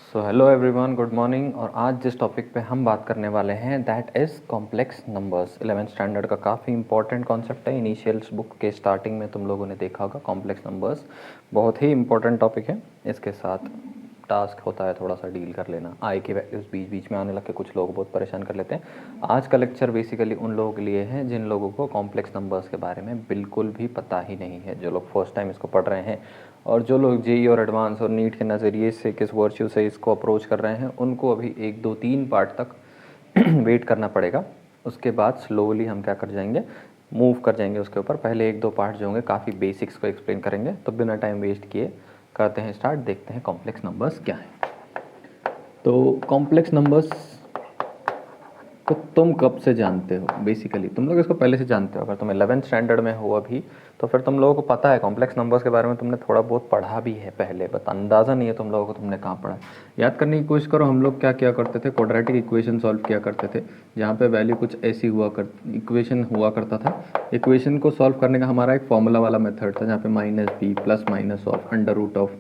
So hello everyone, good morning. और आज जिस टॉपिक पे हम बात करने वाले हैं that is complex numbers. 11th standard का काफ़ी इंपॉर्टेंट कॉन्सेप्ट है। इनिशियल्स बुक के स्टार्टिंग में तुम लोगों ने देखा होगा। कॉम्प्लेक्स नंबर्स बहुत ही इंपॉर्टेंट टॉपिक है। इसके साथ टास्क होता है थोड़ा सा डील कर लेना। आई के वैल्यूज़ बीच बीच में आने लग के कुछ लोग बहुत परेशान कर लेते हैं। आज का लेक्चर बेसिकली उन लोगों के लिए है जिन लोगों को कॉम्प्लेक्स नंबर्स के बारे में बिल्कुल भी पता ही नहीं है, जो लोग फर्स्ट टाइम इसको पढ़ रहे हैं, और जो लोग जेई और एडवांस और नीट के नज़रिए से किस वर्च्यू से इसको अप्रोच कर रहे हैं, उनको अभी 1 2 3 पार्ट तक वेट करना पड़ेगा। उसके बाद स्लोली हम क्या कर जाएंगे, मूव कर जाएंगे उसके ऊपर। पहले 1 2 पार्ट जो होंगे काफ़ी बेसिक्स को एक्सप्लेन करेंगे। तो बिना टाइम वेस्ट किए करते हैं स्टार्ट, देखते हैं कॉम्प्लेक्स नंबर्स क्या हैं। तो कॉम्प्लेक्स नंबर्स को तुम कब से जानते हो? बेसिकली तुम लोग इसको पहले से जानते हो। अगर तुम 11th स्टैंडर्ड में हो अभी, तो फिर तुम लोगों को पता है कॉम्प्लेक्स नंबर्स के बारे में। तुमने थोड़ा बहुत पढ़ा भी है पहले, बट अंदाज़ा नहीं है तुम लोगों को तुमने कहाँ पढ़ा है। याद करने की कोशिश करो, हम लोग क्या किया करते थे, क्वाड्रेटिक इक्वेशन सॉल्व किया करते थे, जहाँ पे वैल्यू कुछ ऐसी इक्वेशन हुआ करता था। इक्वेशन को सॉल्व करने का हमारा एक फॉर्मूला वाला मेथड था, जहाँ पे -b plus minus of under root of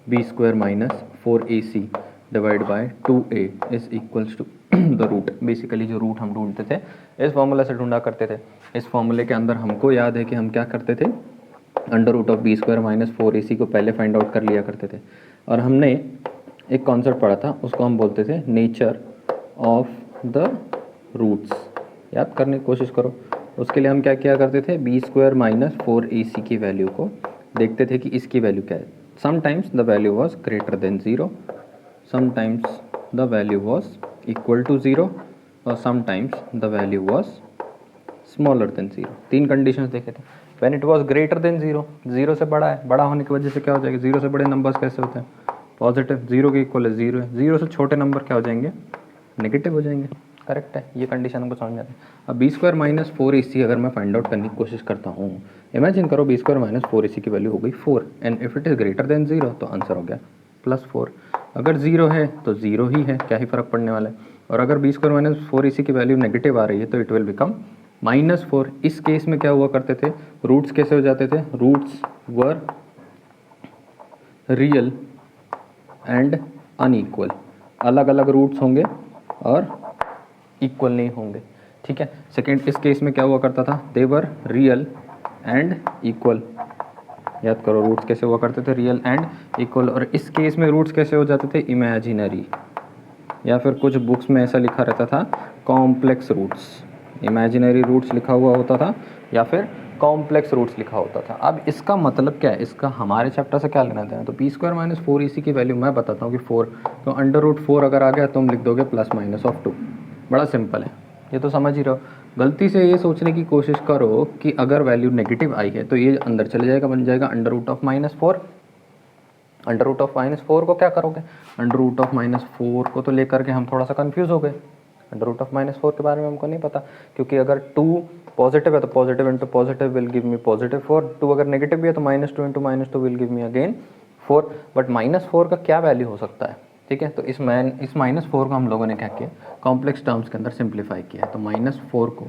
b² - 4ac divide by 2a is equals to the root. Basically जो रूट हम ढूंढते थे इस फॉर्मूला से ढूंढा करते थे। इस फॉर्मूले के अंदर हमको याद है कि हम क्या करते थे, under root of b² - 4ac को पहले फाइंड आउट कर लिया करते थे। और हमने एक कॉन्सेप्ट पढ़ा था, उसको हम बोलते थे नेचर ऑफ द रूट्स। याद करने की कोशिश करो। उसके लिए हम क्या किया करते थे, b² - 4ac की वैल्यू को देखते थे कि इसकी वैल्यू क्या है। Sometimes the value was greater than 0, sometimes the value was equal to 0 और sometimes the value was smaller than 0। 3 conditions देखे थे। when it was greater than 0, 0 से बड़ा है, बड़ा होने की वजह से क्या हो जाएगा, 0 से बड़े नंबर्स कैसे होते हैं, पॉजिटिव। 0 के इक्वल है 0 है। 0 से छोटे नंबर क्या हो जाएंगे, नेगेटिव हो जाएंगे। करेक्ट है, ये कंडीशन हमको समझ में आती है। अब b² - 4ac अगर मैं फाइंड आउट करने की कोशिश करता हूँ, इमेजिन करो b² - 4ac की वैल्यू हो गई 4, and if it is greater than 0 तो आंसर हो गया +4। अगर 0 है तो 0 ही है, क्या ही फ़र्क पड़ने वाला है। और अगर b² - 4ac की वैल्यू नेगेटिव आ रही है तो इट विल बिकम -4। इस केस में क्या हुआ करते थे, रूट्स कैसे हो जाते थे, roots were real and unequal. अलग अलग रूट्स होंगे और इक्वल नहीं होंगे, ठीक है। सेकेंड, इस केस में क्या हुआ करता था, दे वर रियल एंड इक्वल। याद करो रूट्स कैसे हुआ करते थे, रियल एंड इक्वल। और इस केस में रूट्स कैसे हो जाते थे, इमेजिनरी, या फिर कुछ बुक्स में ऐसा लिखा रहता था कॉम्प्लेक्स रूट्स। इमेजिनरी रूट्स लिखा हुआ होता था या फिर कॉम्प्लेक्स रूट्स लिखा होता था। अब इसका मतलब क्या है, इसका हमारे चैप्टर से क्या लेना देना। तो b² - 4ac की वैल्यू मैं बताता हूँ कि 4, तो अंडर रूट 4 अगर आ गया तो हम लिख दोगे +- 2। बड़ा सिंपल है, ये तो समझ ही रहो। गलती से ये सोचने की कोशिश करो कि अगर वैल्यू नेगेटिव आई है तो ये अंदर चले जाएगा, बन जाएगा under root of -4। Under root of -4 को क्या करोगे, अंडर रूट ऑफ -4 को तो लेकर के हम थोड़ा सा कंफ्यूज हो गए। अंडर रूट ऑफ -4 के बारे में हमको नहीं पता, क्योंकि अगर 2 पॉजिटिव है तो positive into positive will give मी +4। 2 अगर नेगेटिव भी है तो -2 into -2 will give me again 4। But -4 का क्या वैल्यू हो सकता है, ठीक है। तो इस -4 को हम लोगों ने क्या किया, कॉम्प्लेक्स टर्म्स के अंदर सिंप्लीफाई किया है। तो -4 को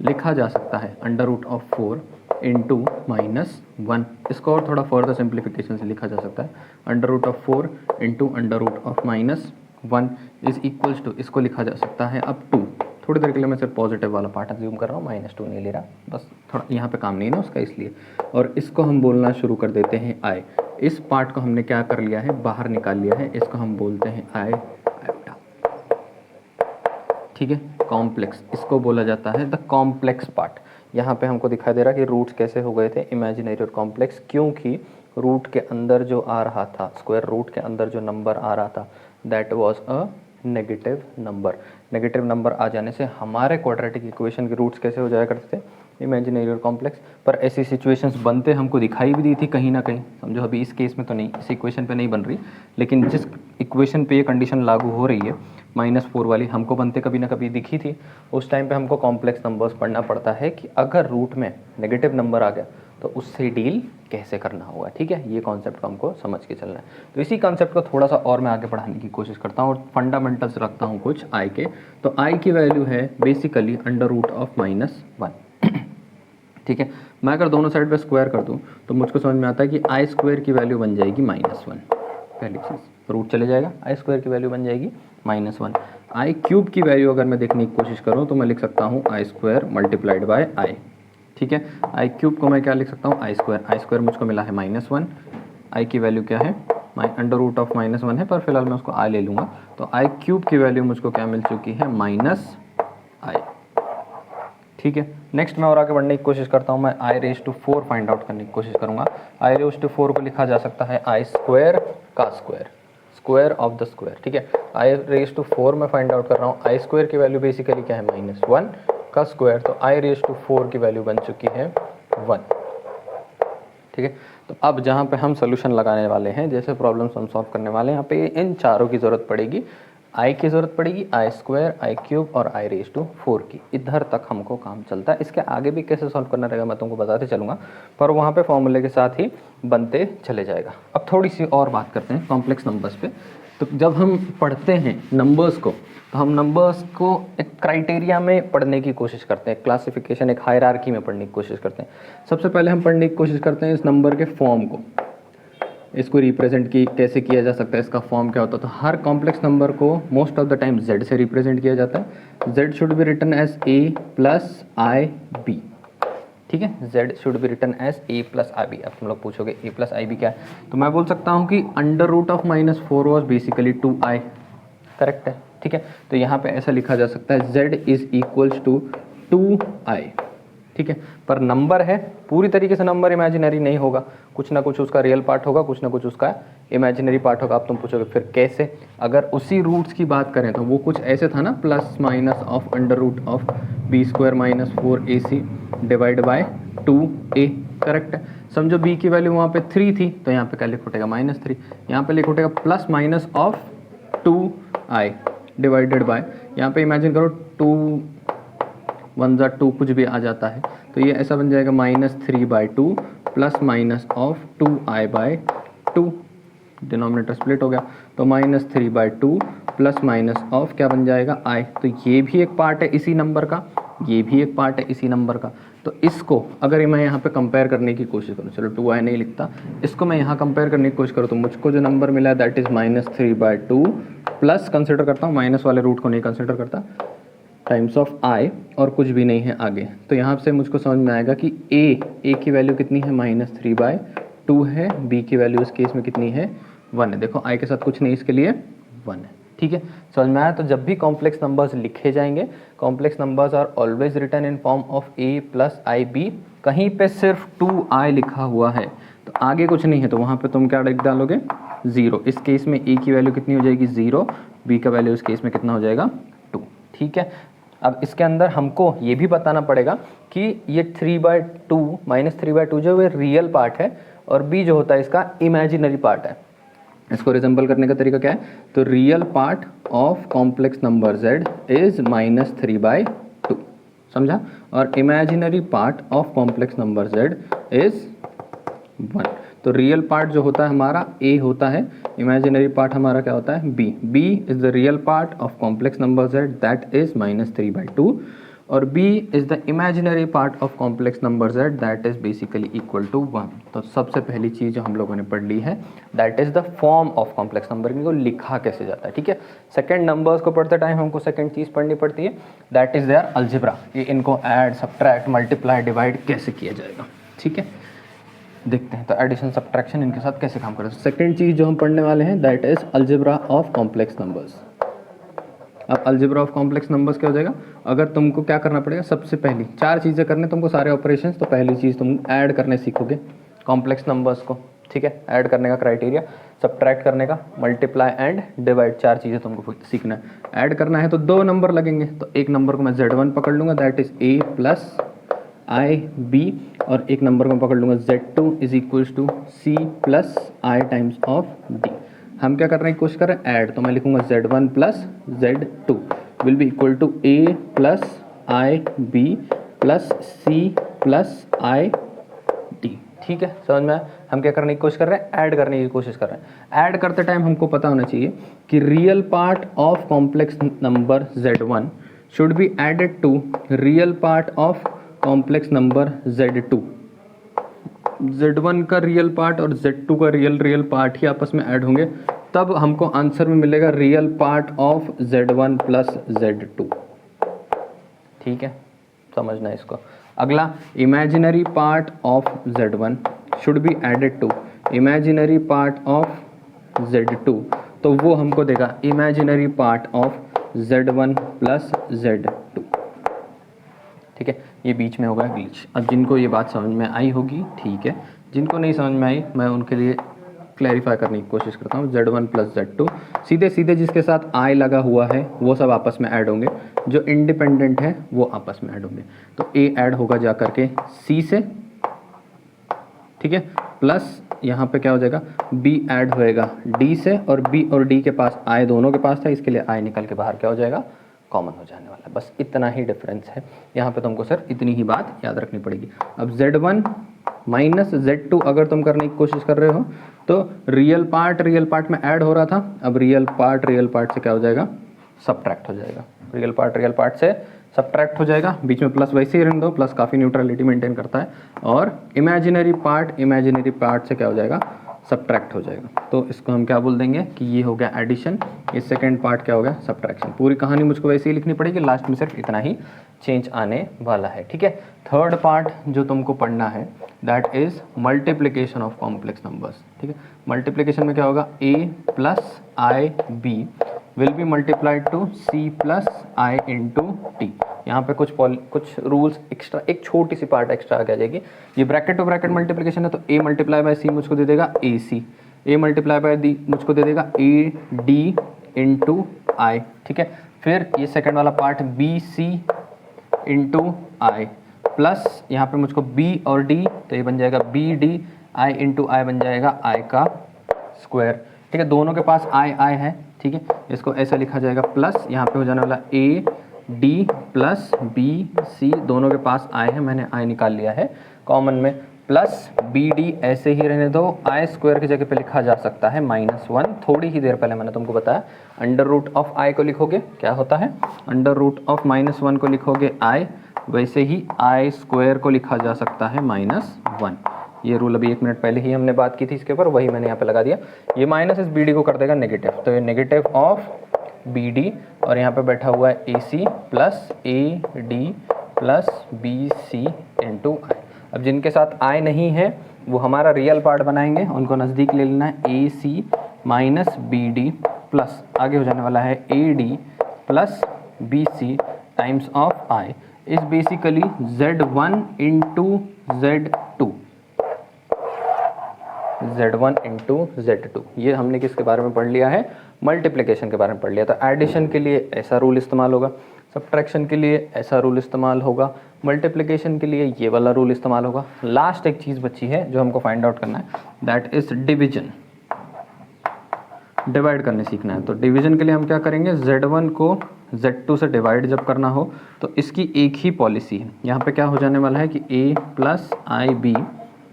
लिखा जा सकता है अंडर रूट ऑफ 4 इंटू -1। इसको और थोड़ा फर्दर सिंप्लीफिकेशन से लिखा जा सकता है under root of 4 into under root of -1 is equals to, इसको लिखा जा सकता है अब 2। थोड़ी देर के लिए मैं सिर्फ पॉजिटिव वाला पार्ट अज्यूम कर रहा हूँ, -2 नहीं ले रहा, बस थोड़ा यहाँ पे काम नहीं ना उसका, इसलिए। और इसको हम बोलना शुरू कर देते हैं आई। इस पार्ट को हमने क्या कर लिया है, बाहर निकाल लिया है। इसको हम बोलते हैं आई आयोटा, ठीक है। कॉम्प्लेक्स इसको बोला जाता है द कॉम्प्लेक्स पार्ट। यहाँ पे हमको दिखाई दे रहा कि रूट्स कैसे हो गए थे, इमेजिनरी और कॉम्प्लेक्स, क्योंकि रूट के अंदर जो आ रहा था, स्क्वायर रूट के अंदर जो नंबर आ रहा था that was a negative number. Negative number आ जाने से हमारे क्वाड्रेटिक इक्वेशन के रूट्स कैसे हो जाया करते थे, इमेजिनरी और कॉम्प्लेक्स। पर ऐसी सिचुएशंस बनते हमको दिखाई भी दी थी कहीं ना कहीं, समझो। अभी इस केस में तो नहीं, इस इक्वेशन पे नहीं बन रही, लेकिन जिस इक्वेशन पे ये कंडीशन लागू हो रही है -4 वाली, हमको बनते कभी ना कभी दिखी थी। उस टाइम पे हमको कॉम्प्लेक्स नंबर्स पढ़ना पड़ता है कि अगर रूट में नेगेटिव नंबर आ गया तो उससे डील कैसे करना होगा, ठीक है। ये कॉन्सेप्ट को हमको समझ के चलना है। तो इसी कॉन्सेप्ट को थोड़ा सा और मैं आगे बढ़ाने की कोशिश करता हूँ और फंडामेंटल्स रखता हूँ कुछ आई के। तो आई की वैल्यू है बेसिकली अंडर रूट ऑफ -1, ठीक है। मैं अगर दोनों साइड पे स्क्वायर कर दूं तो मुझको समझ में आता है कि आई स्क्वायर की वैल्यू बन जाएगी -1। पहली चीज़ रूट चले जाएगा, आई स्क्वायर की वैल्यू बन जाएगी -1। आई क्यूब की वैल्यू अगर मैं देखने की कोशिश करूँ तो मैं लिख सकता हूँ आई स्क्वायर मल्टीप्लाइड बाय आई, ठीक है। आई क्यूब को मैं क्या लिख सकता हूँ, आई स्क्वायर मुझको मिला है -1, आई की वैल्यू क्या है, अंडर रूट ऑफ -1 है, पर फिलहाल मैं उसको आई ले लूँगा। तो आई क्यूब की वैल्यू मुझको क्या मिल चुकी है, -आई, ठीक है। नेक्स्ट मैं और आगे बढ़ने की कोशिश करता हूँ, मैं आई रेज टू 4 फाइंड आउट करने की कोशिश करूँगा। आई रेज टू 4 को लिखा जा सकता है आई स्क्वायर का स्क्वायर ऑफ द स्क्वायर, ठीक है। आई रेज टू 4 में फाइंड आउट कर रहा हूँ, आई स्क्वायर की वैल्यू बेसिकली क्या है, -1 का स्क्वायर, तो आई रेज टू 4 की वैल्यू बन चुकी है 1, ठीक है। तो अब जहाँ पे हम सोल्यूशन लगाने वाले हैं, जैसे प्रॉब्लम्स हम सॉल्व करने वाले हैं, यहाँ पे इन चारों की ज़रूरत पड़ेगी, आई की ज़रूरत पड़ेगी, आई स्क्वायर, आई क्यूब और आई रेज टू 4 की। इधर तक हमको काम चलता है। इसके आगे भी कैसे सॉल्व करना रहेगा मैं तुमको बताते चलूँगा, पर वहाँ पे फॉर्मूले के साथ ही बनते चले जाएगा। अब थोड़ी सी और बात करते हैं कॉम्प्लेक्स नंबर्स पे। तो जब हम पढ़ते हैं नंबर्स को, तो हम नंबर्स को एक क्राइटेरिया में पढ़ने की कोशिश करते हैं, क्लासिफिकेशन, एक हायरार्की में पढ़ने की कोशिश करते हैं। सबसे पहले हम पढ़ने की कोशिश करते हैं इस नंबर के फॉर्म को, इसको रिप्रेजेंट की कैसे किया जा सकता है, इसका फॉर्म क्या होता है। तो हर कॉम्प्लेक्स नंबर को most of the time z से रिप्रेजेंट किया जाता है। z should be written as a plus i b, ठीक है। z should be written as a plus i b. अब तुम लोग पूछोगे a प्लस आई बी क्या है, तो मैं बोल सकता हूँ कि under root of -4 was basically 2i, correct है, ठीक है। तो यहाँ पे ऐसा लिखा जा सकता है z is equals to 2i, ठीक है। पर नंबर है, पूरी तरीके से नंबर इमेजिनरी नहीं होगा, कुछ ना कुछ उसका रियल पार्ट होगा, कुछ ना कुछ उसका इमेजिनरी पार्ट होगा। अब तुम पूछोगे फिर कैसे, अगर उसी रूट्स की बात करें तो वो कुछ ऐसे था ना, plus minus of under root of b square minus 4ac divide by 2a, correct है। समझो b की वैल्यू वहाँ पे 3 थी, तो यहाँ पे क्या लिख उठेगा, -3, यहाँ पे लिख उठेगा plus minus of 2i divided by, यहाँ पे इमेजिन करो 2 1 जा 2 कुछ भी आ जाता है, तो ये ऐसा बन जाएगा -3/2 plus minus of 2i/2, denominator split हो गया, तो -3/2 प्लस माइनस ऑफ क्या बन जाएगा, i। तो ये भी एक पार्ट है इसी नंबर का, ये भी एक पार्ट है इसी नंबर का। तो इसको अगर मैं यहाँ पे कंपेयर करने की कोशिश करूँ, चलो 2i नहीं लिखता, इसको मैं यहाँ कंपेयर करने की कोशिश करूँ, तो मुझको जो नंबर मिला है दैट इज़ -3/2 प्लस, कंसिडर करता हूँ माइनस वाले रूट को नहीं कंसिडर करता, टाइम्स ऑफ i और कुछ भी नहीं है आगे। तो यहाँ से मुझको समझ में आएगा कि a की वैल्यू कितनी है, -3/2 है, b की वैल्यू इस केस में कितनी है, 1 है। देखो i के साथ कुछ नहीं, इसके लिए 1 है, ठीक है। समझ में आया। तो जब भी कॉम्प्लेक्स नंबर्स लिखे जाएंगे, complex numbers are always written in form of a plus i b. कहीं पे सिर्फ 2i लिखा हुआ है तो आगे कुछ नहीं है, तो वहाँ पे तुम क्या डालोगे, 0। इस केस में a की वैल्यू कितनी हो जाएगी, 0, b का वैल्यू इस केस में कितना हो जाएगा, 2, ठीक है। अब इसके अंदर हमको ये भी बताना पड़ेगा कि ये 3/2 -3/2 जो है रियल पार्ट है, और b जो होता है इसका इमेजिनरी पार्ट है। इसको रिजेंबल करने का तरीका क्या है, तो real part of complex number z is -3/2, समझा, और imaginary part of complex number z is 1। तो रियल पार्ट जो होता है हमारा a होता है, इमेजिनरी पार्ट हमारा क्या होता है, b is the real part of complex number z that is -3/2, और b is the imaginary part of complex number z that is basically equal to 1। तो सबसे पहली चीज़ जो हम लोगों ने पढ़ ली है that is the form of complex number, इनको लिखा कैसे जाता है, ठीक है। सेकंड, नंबर्स को पढ़ते टाइम हमको सेकंड चीज़ पढ़नी पड़ती है दैट इज देयर अलजेब्रा, ये इनको ऐड सब्ट्रैक्ट मल्टीप्लाई डिवाइड कैसे किया जाएगा, ठीक है। देखते हैं तो एडिशन सब्ट्रैक्शन इनके साथ कैसे काम करें। सेकंड चीज़ जो हम पढ़ने वाले हैं that is algebra of complex numbers. अब अलजेब्रा ऑफ कॉम्प्लेक्स नंबर्स क्या हो जाएगा, अगर तुमको क्या करना पड़ेगा, सबसे पहली 4 चीज़ें करने तुमको सारे ऑपरेशंस। तो पहली चीज़ तुम ऐड करने सीखोगे कॉम्प्लेक्स नंबर्स को, ठीक है। ऐड करने का क्राइटेरिया, सब्ट्रैक्ट करने का, मल्टीप्लाई एंड डिवाइड, 4 चीज़ें तुमको सीखना है। ऐड करना है तो 2 नंबर लगेंगे, तो एक नंबर को मैं z1 पकड़ लूँगा that is a plus i b, और एक नंबर को मैं पकड़ लूँगा z2 is equals to c plus i times of d। हम क्या करने की कोशिश कर रहे हैं, ऐड, तो मैं लिखूंगा z1 प्लस z2 will be equal to a plus i b plus c plus i d, ठीक है। समझ में हम क्या करने की कोशिश कर रहे हैं, ऐड करने की कोशिश कर रहे हैं। ऐड करते टाइम हमको पता होना चाहिए कि real part of complex number z1 should be added to real part of complex number z2, Z1 का रियल पार्ट और Z2 का रियल पार्ट ही आपस में ऐड होंगे, तब हमको आंसर में मिलेगा रियल पार्ट ऑफ Z1 प्लस Z2। ठीक है, समझना इसको। अगला, imaginary part of Z1 should be added to imaginary part of Z2, तो वो हमको देगा इमेजिनरी पार्ट ऑफ Z1 प्लस Z2। ठीक है, ये बीच में होगा ग्लिच। अब जिनको ये बात समझ में आई होगी ठीक है, जिनको नहीं समझ में आई मैं उनके लिए क्लैरिफाई करने की कोशिश करता हूँ। Z1 प्लस Z2 सीधे सीधे जिसके साथ I लगा हुआ है वो सब आपस में ऐड होंगे, जो इंडिपेंडेंट है वो आपस में ऐड होंगे। तो A ऐड होगा जा करके C से, ठीक है, प्लस यहाँ पे क्या हो जाएगा, B ऐड होएगा D से, और B और D के पास I दोनों के पास था, इसके लिए I निकल के बाहर क्या हो जाएगा, कॉमन हो जाने वाला है। बस इतना ही डिफरेंस है यहाँ पे, तुमको सिर्फ इतनी ही बात याद रखनी पड़ेगी। अब Z1 माइनस Z2 अगर तुम करने की कोशिश कर रहे हो तो रियल पार्ट में ऐड हो रहा था, अब रियल पार्ट से क्या हो जाएगा, सब्ट्रैक्ट हो जाएगा। रियल पार्ट से सब्ट्रैक्ट हो जाएगा, बीच में प्लस वैसे ही रहने दो, प्लस काफ़ी न्यूट्रलिटी मेंटेन करता है, और इमेजिनरी पार्ट से क्या हो जाएगा, सब्ट्रैक्ट हो जाएगा। तो इसको हम क्या बोल देंगे कि ये हो गया एडिशन, ये सेकंड पार्ट क्या हो गया, सब्ट्रैक्शन। पूरी कहानी मुझको वैसे ही लिखनी पड़ेगी, लास्ट में सिर्फ इतना ही चेंज आने वाला है। ठीक है, थर्ड पार्ट जो तुमको पढ़ना है that is multiplication of complex numbers. ठीक है, मल्टीप्लिकेशन में क्या होगा, a plus i b will be multiplied to c plus i into d. यहाँ पे कुछ रूल्स एक्स्ट्रा, एक छोटी सी पार्ट एक्स्ट्रा आ जाएगी। ये ब्रैकेट टू ब्रैकेट मल्टीप्लिकेशन है, तो a मल्टीप्लाई बाय c मुझको दे देगा ac, a multiply by d मुझको दे देगा ad इंटू आई। ठीक है, फिर ये सेकंड वाला पार्ट bc इंटू आई, प्लस यहाँ पे मुझको b और d, तो ये बन जाएगा bd i इंटू आई बन जाएगा i का स्क्वायर। ठीक है, दोनों के पास i है। ठीक है, इसको ऐसा लिखा जाएगा, प्लस यहाँ पे हो जाने वाला a d plus b c, दोनों के पास i है, मैंने i निकाल लिया है कॉमन में, प्लस बी डी ऐसे ही रहने दो, आई स्क्वायर की जगह पे लिखा जा सकता है -1। थोड़ी ही देर पहले मैंने तुमको बताया, अंडर रूट ऑफ आई को लिखोगे क्या होता है, अंडर रूट ऑफ -1 को लिखोगे आई, वैसे ही आई स्क्वायर को लिखा जा सकता है -1। ये रूल अभी 1 मिनट पहले ही हमने बात की थी इसके ऊपर, वही मैंने यहाँ पे लगा दिया। ये माइनस इस बी डी को कर देगा नेगेटिव, तो ये नेगेटिव ऑफ बी डी, और यहाँ पे बैठा हुआ है ए C plus A D plus B C into i. अब जिनके साथ आई नहीं है वो हमारा रियल पार्ट बनाएंगे, उनको नज़दीक ले लेना है, ए c minus b d plus आगे हो जाने वाला है a D plus B c times of i is basically Z1 into Z2, Z1 into Z2। ये हमने किसके बारे में पढ़ लिया है, मल्टीप्लिकेशन के बारे में पढ़ लिया। तो एडिशन के लिए ऐसा रूल इस्तेमाल होगा, सब्ट्रैक्शन के लिए ऐसा रूल इस्तेमाल होगा, मल्टीप्लिकेशन के लिए ये वाला रूल इस्तेमाल होगा। लास्ट एक चीज़ बची है जो हमको फाइंड आउट करना है, दैट इज डिवीजन। डिवाइड करने सीखना है। तो डिवीजन के लिए हम क्या करेंगे, Z1 को Z2 से डिवाइड जब करना हो तो इसकी एक ही पॉलिसी है। यहाँ पे क्या हो जाने वाला है कि a plus i b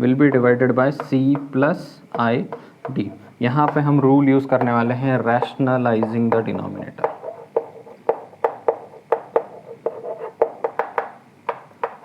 will be divided by c plus i d. यहाँ पे हम रूल यूज़ करने वाले हैं rationalising the denominator.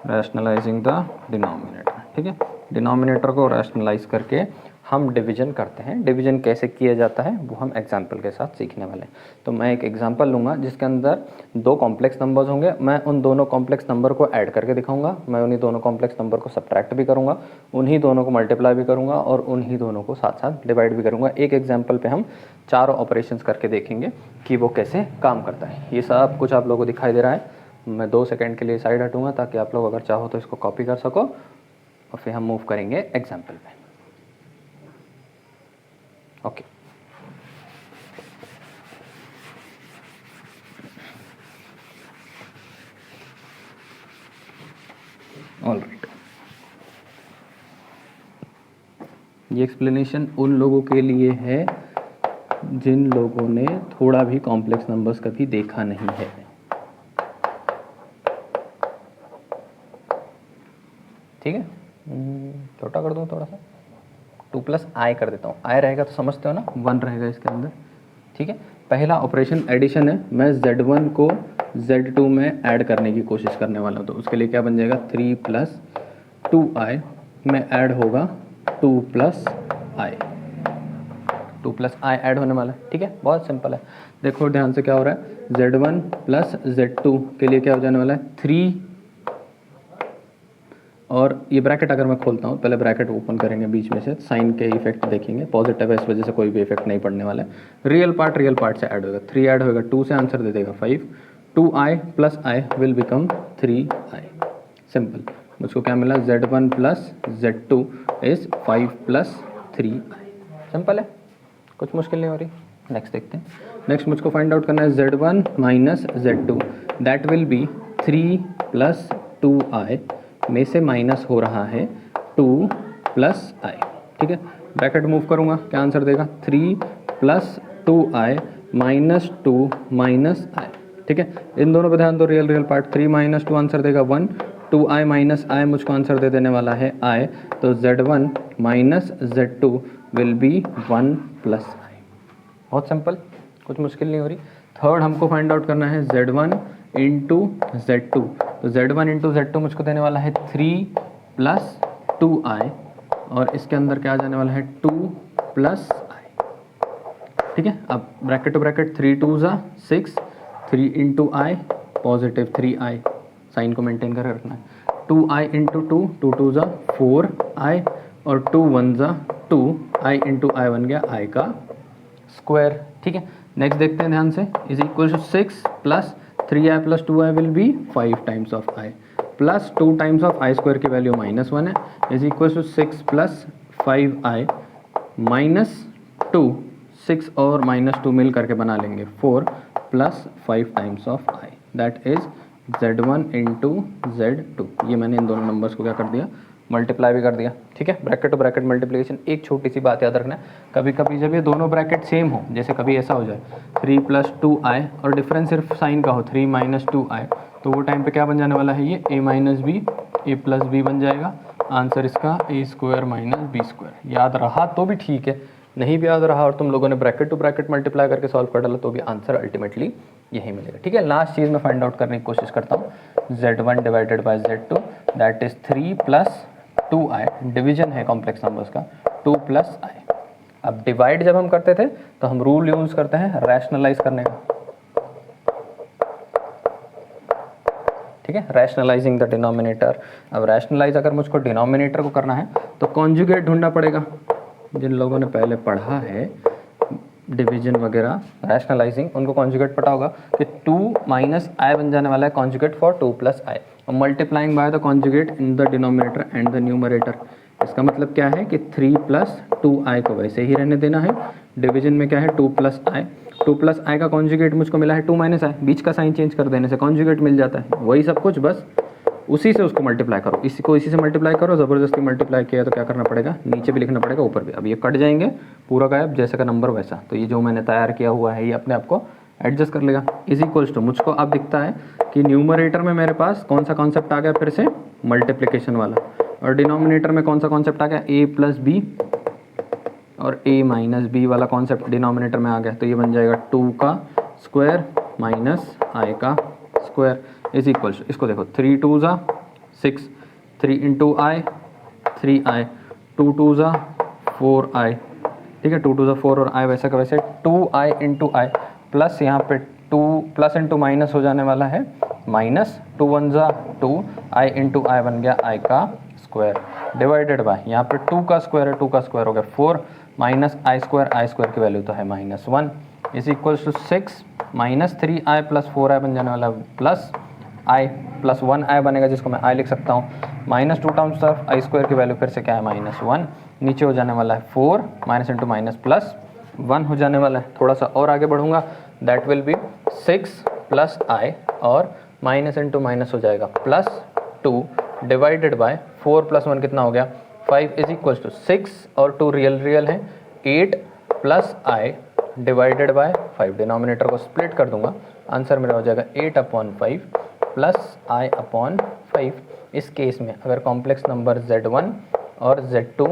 Rationalising the denominator, ठीक है, डिनोमिनेटर को रैशनलाइज करके हम डिवीजन करते हैं। डिवीजन कैसे किया जाता है वो हम एग्जाम्पल के साथ सीखने वाले हैं। तो मैं एक एग्जाम्पल लूँगा जिसके अंदर 2 कॉम्प्लेक्स नंबर्स होंगे, मैं उन दोनों कॉम्प्लेक्स नंबर को ऐड करके दिखाऊंगा, मैं उन्हीं दोनों कॉम्प्लेक्स नंबर को सब्ट्रैक्ट भी करूँगा, उन्हीं दोनों को मल्टीप्लाई भी करूँगा और उन्हीं दोनों को साथ साथ डिवाइड भी करूँगा। एक एग्जाम्पल पर हम 4 ऑपरेशंस करके देखेंगे कि वो कैसे काम करता है। ये सब कुछ आप लोगों को दिखाई दे रहा है। मैं 2 सेकेंड के लिए साइड हटूँगा ताकि आप लोग अगर चाहो तो इसको कॉपी कर सको, और फिर हम मूव करेंगे एग्जाम्पल पे। ओके, ऑलराइट, ये एक्सप्लेनेशन उन लोगों के लिए है जिन लोगों ने थोड़ा भी कॉम्प्लेक्स नंबर्स कभी देखा नहीं है। ठीक है, छोटा कर दूँ थोड़ा सा, 2 प्लस आई कर देता हूँ। आई रहेगा तो समझते हो ना, 1 रहेगा इसके अंदर। ठीक है, पहला ऑपरेशन एडिशन है, मैं Z1 को Z2 में ऐड करने की कोशिश करने वाला हूँ। तो उसके लिए क्या बन जाएगा, 3 प्लस 2i में ऐड होगा 2 plus I, 2 plus I add होने वाला है। ठीक है, बहुत सिंपल है। देखो ध्यान से क्या हो रहा है, Z1 प्लस Z2 के लिए क्या हो जाने वाला है 3, और ये ब्रैकेट अगर मैं खोलता हूँ, पहले ब्रैकेट ओपन करेंगे बीच में से, साइन के इफेक्ट देखेंगे, पॉजिटिव है इस वजह से कोई भी इफेक्ट नहीं पड़ने वाला है। रियल पार्ट से ऐड होगा, 3 ऐड होगा 2 से, आंसर दे देगा 5। 2i plus I will become 3i। Simple, मुझको क्या मिला, Z1 प्लस Z2 is 5 plus 3i। Simple है, कुछ मुश्किल नहीं हो रही। नेक्स्ट देखते हैं। नेक्स्ट मुझको फाइंड आउट करना है Z1 minus Z2, that will B 3 plus 2i में से माइनस हो रहा है 2 प्लस आई। ठीक है, ब्रैकेट मूव करूंगा, क्या आंसर देगा 3 प्लस 2i माइनस 2 माइनस आई। ठीक है, इन दोनों पे ध्यान दो, रियल पार्ट, 3 माइनस 2 आंसर देगा 1, 2i माइनस आई मुझको आंसर दे देने वाला है i, तो Z1 minus Z2 will be 1 plus i. बहुत सिंपल, कुछ मुश्किल नहीं हो रही। थर्ड हमको फाइंड आउट करना है Z1 इंटू Z2, तो Z1 इंटू Z2 मुझको देने वाला है 3 प्लस 2i, और इसके अंदर क्या आ जाने वाला है 2 प्लस आई। ठीक है, अब ब्रैकेट टू ब्रैकेट, 3 2 ज़ा 6, 3 इंटू आई पॉजिटिव 3i, साइन को मेंटेन कर रखना है, 2i इंटू 2, 2 2 ज़ा 4i, और 2 1 ज़ा 2, i इंटू आई बन गया i का स्क्वायर। ठीक है, नेक्स्ट देखते हैं ध्यान से, is equal to 6 plus 3i plus 2i will be 5 times of i, plus 2 times of i square की वैल्यू -1 है, is equal to 6 plus 5i minus 2, 6 और -2 मिल करके बना लेंगे 4 plus 5 times of i, that is Z1 into Z2। ये मैंने इन दोनों नंबर्स को क्या कर दिया, मल्टीप्लाई भी कर दिया। ठीक है, ब्रैकेट टू ब्रैकेट मल्टीप्लिकेशन। एक छोटी सी बात याद रखना है, कभी कभी जब ये दोनों ब्रैकेट सेम हो, जैसे कभी ऐसा हो जाए 3 प्लस 2i और डिफरेंस सिर्फ साइन का हो 3 माइनस 2i, तो वो टाइम पे क्या बन जाने वाला है, ये a minus b a plus b बन जाएगा। आंसर इसका a square minus b square. याद रहा तो भी ठीक है, नहीं भी याद रहा और तुम लोगों ने ब्रैकेट टू ब्रैकेट मल्टीप्लाई करके सॉल्व कर डाला तो भी आंसर अल्टीमेटली यही मिलेगा। ठीक है, लास्ट चीज़ मैं फाइंड आउट करने की कोशिश करता हूँ, Z1 divided by Z2 that is 3 plus 2i, division है कॉम्प्लेक्स नंबर्स का, 2 प्लस आई। अब डिवाइड जब हम करते थे तो हम रूल यूज करते हैं रैशनलाइज करने का। ठीक है, रैशनलाइजिंग द डिनोमिनेटर। अब रैशनलाइज अगर मुझको डिनोमिनेटर को करना है तो कॉन्जुगेट ढूंढना पड़ेगा। जिन लोगों ने पहले पढ़ा है डिवीजन वगैरह रैशनलाइजिंग, उनको कॉन्जुगेट पता होगा कि 2 माइनस आई बन जाने वाला है कॉन्जुगेट फॉर 2 प्लस आई, और multiplying by the conjugate in the denominator and the numerator. इसका मतलब क्या है कि 3 प्लस 2i को वैसे ही रहने देना है, डिवीजन में क्या है 2 प्लस आई, 2 प्लस आई का कॉन्जुगेट मुझको मिला है 2 माइनस आई, बीच का साइन चेंज कर देने से कॉन्जुगेट मिल जाता है, वही सब कुछ, बस उसी से उसको मल्टीप्लाई करो, इसी को इसी से मल्टीप्लाई करो, ज़बरदस्ती मल्टीप्लाई किया तो क्या करना पड़ेगा, नीचे भी लिखना पड़ेगा ऊपर भी। अब ये कट जाएंगे, पूरा गायब, जैसे का नंबर वैसा, तो ये जो मैंने तैयार किया हुआ है ये अपने आप को एडजस्ट कर लेगा। इज इक्वल्स टू, मुझको अब दिखता है कि न्यूमरेटर में मेरे पास कौन सा कॉन्सेप्ट आ गया, फिर से मल्टीप्लिकेशन वाला, और डिनोमिनेटर में कौन सा कॉन्सेप्ट आ गया, a प्लस बी और a माइनस बी वाला कॉन्सेप्ट डिनोमिनेटर में आ गया, तो ये बन जाएगा 2 का स्क्वायर माइनस आई का स्क्वायर इज इक्वल्स, इसको देखो 3 2 ज़ा 6, 3 इंटू आई 3i, 2 2 ज़ा 4i। ठीक है, 2 2 ज़ा 4 और i वैसे का वैसे 2i इंटू आई, प्लस यहाँ पे 2 प्लस इंटू माइनस हो जाने वाला है माइनस, 2 1 ज़ा 2, i इंटू आई बन गया i का स्क्वायर, डिवाइडेड बाय यहाँ पे 2 का स्क्वायर है, 2 का स्क्वायर हो गया 4 माइनस आई स्क्वायर की वैल्यू तो है -1 is equals to 6 minus 3i plus 4i बन जाने वाला प्लस i प्लस 1i बनेगा, जिसको मैं i लिख सकता हूँ, minus 2 times of i square की वैल्यू फिर से क्या है -1, नीचे हो जाने वाला है 4 माइनस इंटू माइनस प्लस 1 हो जाने वाला है। थोड़ा सा और आगे बढ़ूंगा, that will be 6 plus i और माइनस इंटू माइनस हो जाएगा +2 डिवाइडेड बाय 4 प्लस 1 कितना हो गया 5 इज इक्वल टू 6 और 2 रियल है 8 plus i divided by 5, denominator को स्प्लिट कर दूंगा, आंसर मेरा हो जाएगा 8/5 प्लस i अपॉन 5। इस केस में अगर कॉम्प्लेक्स नंबर Z1 और Z2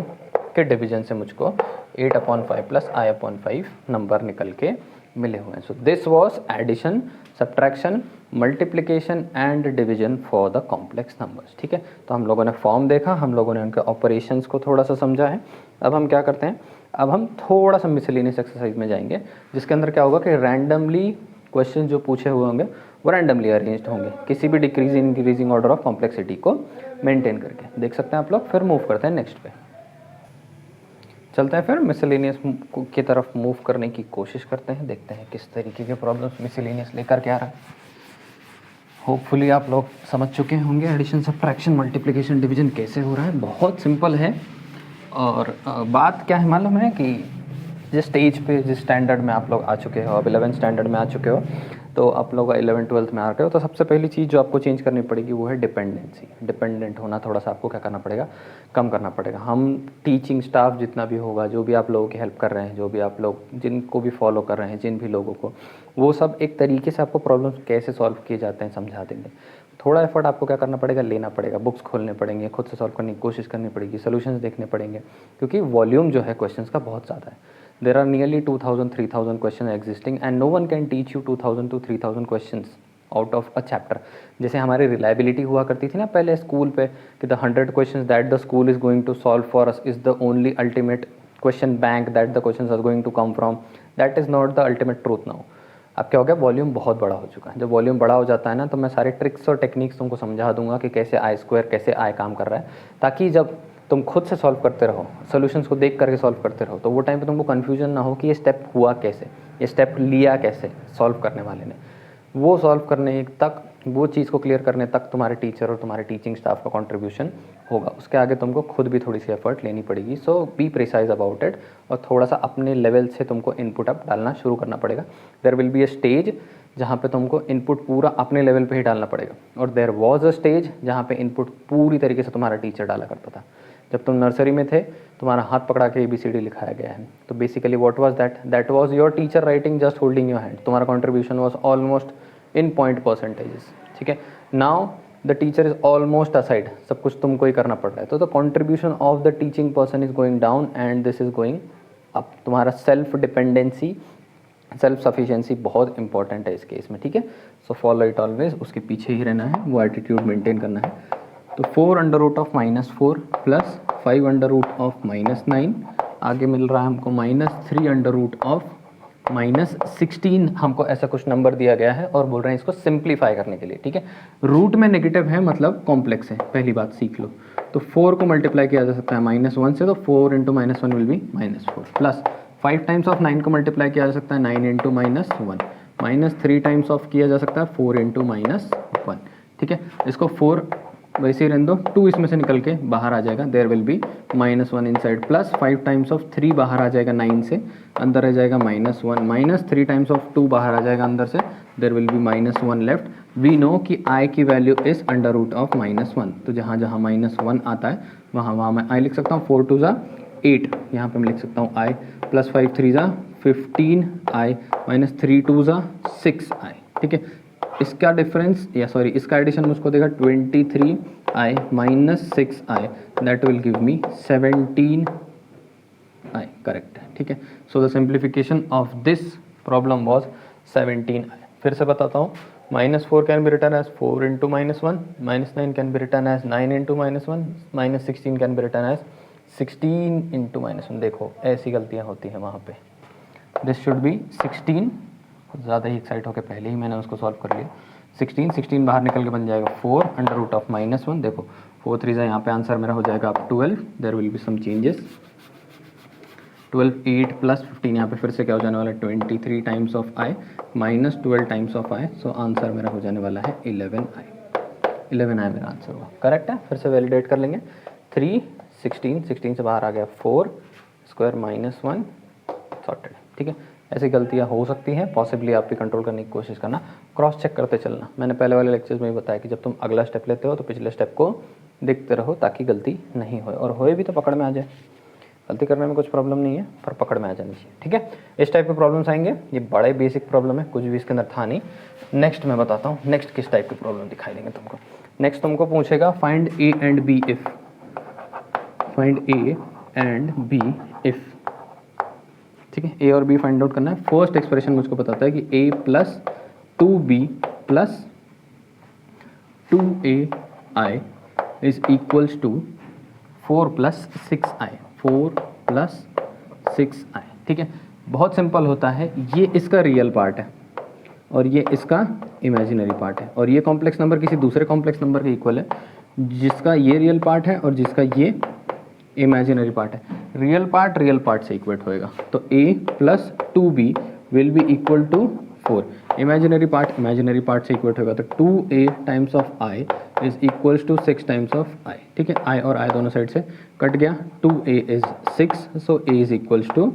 के डिवीजन से मुझको 8/5 प्लस i/5 नंबर निकल के मिले हुए हैं। So this was addition, subtraction, multiplication and division for the complex numbers. ठीक है, तो हम लोगों ने फॉर्म देखा, हम लोगों ने उनके ऑपरेशंस को थोड़ा सा समझा है। अब हम क्या करते हैं, अब हम थोड़ा सा मिसलेनियस एक्सरसाइज में जाएंगे, जिसके अंदर क्या होगा कि रैंडमली क्वेश्चन जो पूछे हुए होंगे वो रैंडमली अरेंज्ड होंगे, किसी भी decreasing increasing order of complexity को मेंटेन करके। देख सकते हैं आप लोग। फिर मूव करते हैं नेक्स्ट पे, चलते हैं फिर मिसलेनियस की तरफ मूव करने की कोशिश करते हैं, देखते हैं किस तरीके के प्रॉब्लम्स मिसलेनियस लेकर के आ रहा है। होपफुली आप लोग समझ चुके होंगे एडिशन, सब्ट्रैक्शन, मल्टीप्लिकेशन, डिवीजन कैसे हो रहा है। बहुत सिंपल है। और बात क्या है मालूम है कि जिस स्टेज पे, जिस स्टैंडर्ड में आप लोग आ चुके हो, अब 11th स्टैंडर्ड में आ चुके हो, तो आप लोग 11th 12th में आ रहे हो, तो सबसे पहली चीज़ जो आपको चेंज करनी पड़ेगी वो है डिपेंडेंसी। डिपेंडेंट होना थोड़ा सा आपको क्या करना पड़ेगा, कम करना पड़ेगा। हम टीचिंग स्टाफ जितना भी होगा, जो भी आप लोगों की हेल्प कर रहे हैं, जो भी आप लोग जिनको भी फॉलो कर रहे हैं, जिन भी लोगों को, वो सब एक तरीके से आपको प्रॉब्लम्स कैसे सॉल्व किए जाते हैं समझा देंगे। थोड़ा एफर्ट आपको क्या करना पड़ेगा, लेना पड़ेगा, बुक्स खोलने पड़ेंगे, खुद से सॉल्व करने की कोशिश करनी पड़ेगी, सोल्यूशंस देखने पड़ेंगे, क्योंकि वॉल्यूम जो है क्वेश्चंस का बहुत ज़्यादा है। There are nearly 2000-3000 question existing and no one can teach you 2000 to 3000 questions out of a chapter. जैसे हमारी रिलायबिलिटी हुआ करती थी ना पहले स्कूल पे, कि the 100 questions that the school is going to solve for us is the only ultimate question bank that the questions are going to come from. That is not the ultimate truth now. अब क्या हो गया, volume बहुत बड़ा हो चुका है। जब वॉल्यूम बड़ा हो जाता है ना, तो मैं सारे ट्रिक्स और टेक्निक्स तुमको समझा दूंगा कि कैसे आई स्क्वायर, कैसे आई काम कर रहा है, ताकि जब तुम खुद से सॉल्व करते रहो, सोल्यूशंस को देख करके सॉल्व करते रहो, तो वो टाइम पे तुमको कन्फ्यूजन ना हो कि ये स्टेप हुआ कैसे, ये स्टेप लिया कैसे सॉल्व करने वाले ने। वो सॉल्व करने तक, वो चीज़ को क्लियर करने तक तुम्हारे टीचर और तुम्हारे टीचिंग स्टाफ का कंट्रीब्यूशन होगा। उसके आगे तुमको खुद भी थोड़ी सी एफर्ट लेनी पड़ेगी। सो बी प्रिसाइज अबाउट इट, और थोड़ा सा अपने लेवल से तुमको इनपुट अप डालना शुरू करना पड़ेगा। There will be a stage जहाँ पे तुमको इनपुट पूरा अपने लेवल पे ही डालना पड़ेगा, और देयर वाज अ स्टेज जहाँ पे इनपुट पूरी तरीके से तुम्हारा टीचर डाला करता था। जब तुम नर्सरी में थे, तुम्हारा हाथ पकड़ा के ABCD लिखाया गया है, तो basically what was that was your teacher writing just holding your hand. तुम्हारा contribution was almost in point percentages. ठीक है, now the teacher is almost aside, सब कुछ तुमको ही करना पड़ रहा है, तो the contribution of the teaching person is going down and this is going up. तुम्हारा सेल्फ डिपेंडेंसी, सेल्फ सफिशिएंसी बहुत इंपॉर्टेंट है इस केस में। ठीक है, सो फॉलो इट ऑलवेज, उसके पीछे ही रहना है, वो एटीट्यूड मेंटेन करना है। तो 4√(-4) प्लस 5√(-9), आगे मिल रहा है हमको -3√(-16), हमको ऐसा कुछ नंबर दिया गया है और बोल रहे हैं इसको सिंप्लीफाई करने के लिए। ठीक है, रूट में नेगेटिव है मतलब कॉम्प्लेक्स है, पहली बात सीख लो। तो 4 को मल्टीप्लाई किया जा सकता है -1 से, तो 4 × -1 will be -4, plus 5 times of 9 को मल्टीप्लाई किया जा सकता है 9 × -1, -3 टाइम्स ऑफ किया जा सकता है 4 × -1। ठीक है, इसको 4 वैसे ही रहने दो, 2 इसमें से निकल के बाहर आ जाएगा, there will be -1 inside, plus 5 times of 3 बाहर आ जाएगा 9 से, अंदर रह जाएगा -1, -3 टाइम्स ऑफ 2 बाहर आ जाएगा अंदर से, there will be -1 left. We know कि i की वैल्यू इज √(-1), तो जहाँ जहाँ -1 आता है वहाँ मैं i लिख सकता हूँ। 4 2 8, यहाँ पे मैं लिख सकता हूँ i, प्लस 5 3 15i, -3 2 6i। ठीक है, इसका डिफरेंस या सॉरी इसका एडिशन मुझको देगा 23i - 6i, that will give me 17i। Correct है। ठीक है, so the simplification of this problem was 17i। फिर से बताता हूँ, -4 can be written as 4 × -1, -9 can be written as 9 × -1, -16 can be written as 16 × -1। देखो ऐसी गलतियाँ होती हैं वहाँ पे, दिस शुड बी 16, ज़्यादा ही एक्साइट होकर पहले ही मैंने उसको सॉल्व कर लिया। 16 बाहर निकल के बन जाएगा 4 √(-1). देखो 4 3 यहाँ पे आंसर मेरा हो जाएगा अब 12, there will be some changes. 12 8 plus 15, यहाँ पे फिर से क्या हो जाने वाला है 23 times of i -12 times of i, so answer मेरा हो जाने वाला है 11i। 11i मेरा आंसर हुआ। करेक्ट है, फिर से वैलिडेट कर लेंगे। 3 16 से बाहर आ गया 4 स्क्वायर -1, सॉर्टेड। ठीक है, ऐसी गलतियाँ हो सकती हैं, पॉसिबली आप भी कंट्रोल करने की कोशिश करना, क्रॉस चेक करते चलना। मैंने पहले वाले लेक्चर्स में भी बताया कि जब तुम अगला स्टेप लेते हो तो पिछले स्टेप को देखते रहो ताकि गलती नहीं होए, और होए भी तो पकड़ में आ जाए। गलती करने में कुछ प्रॉब्लम नहीं है, पर पकड़ में आ जानी चाहिए। ठीक है, इस टाइप के प्रॉब्लम्स आएंगे, ये बड़े बेसिक प्रॉब्लम है, कुछ भी इसके अंदर था नहीं। नेक्स्ट मैं बताता हूँ नेक्स्ट किस टाइप के प्रॉब्लम दिखाई देंगे तुमको। नेक्स्ट तुमको पूछेगा find A and B if, find A and B if। ठीक है, ए और बी फाइंड आउट करना है। फर्स्ट एक्सप्रेशन मुझको बताता है कि a plus 2b plus 2ai is equals to 4 plus 6i, 4 plus 6i। ठीक है, बहुत सिंपल होता है, ये इसका रियल पार्ट है और ये इसका इमेजिनरी पार्ट है, और ये कॉम्प्लेक्स नंबर किसी दूसरे कॉम्प्लेक्स नंबर के इक्वल है जिसका ये रियल पार्ट है और जिसका ये इमेजिनरी पार्ट है। रियल पार्ट से इक्वेट होएगा, तो a plus 2b will be equal to 4। Imaginary part से इक्वेट होगा, तो 2a times of i is equals to 6 times of i। ठीक है, i और i दोनों साइड से कट गया, 2a इज 6, सो a is equals to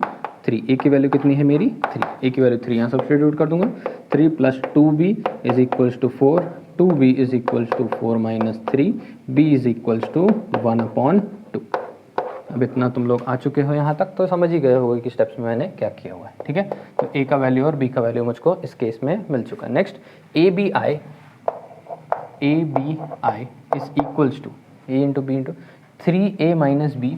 3। a की वैल्यू कितनी है मेरी 3, a की वैल्यू 3 यहाँ सब्स्टिट्यूट कर दूंगा। 3 plus 2b is equals to 4, 2b is equals to 4 minus 3, b is equals to 1/2। अब इतना तुम लोग आ चुके हो यहाँ तक, तो समझ ही गए होगे कि स्टेप्स में मैंने क्या किया हुआ है। ठीक है, तो a का वैल्यू और b का वैल्यू मुझको इस केस में मिल चुका है। Next abi is equals to a into b into 3a minus b,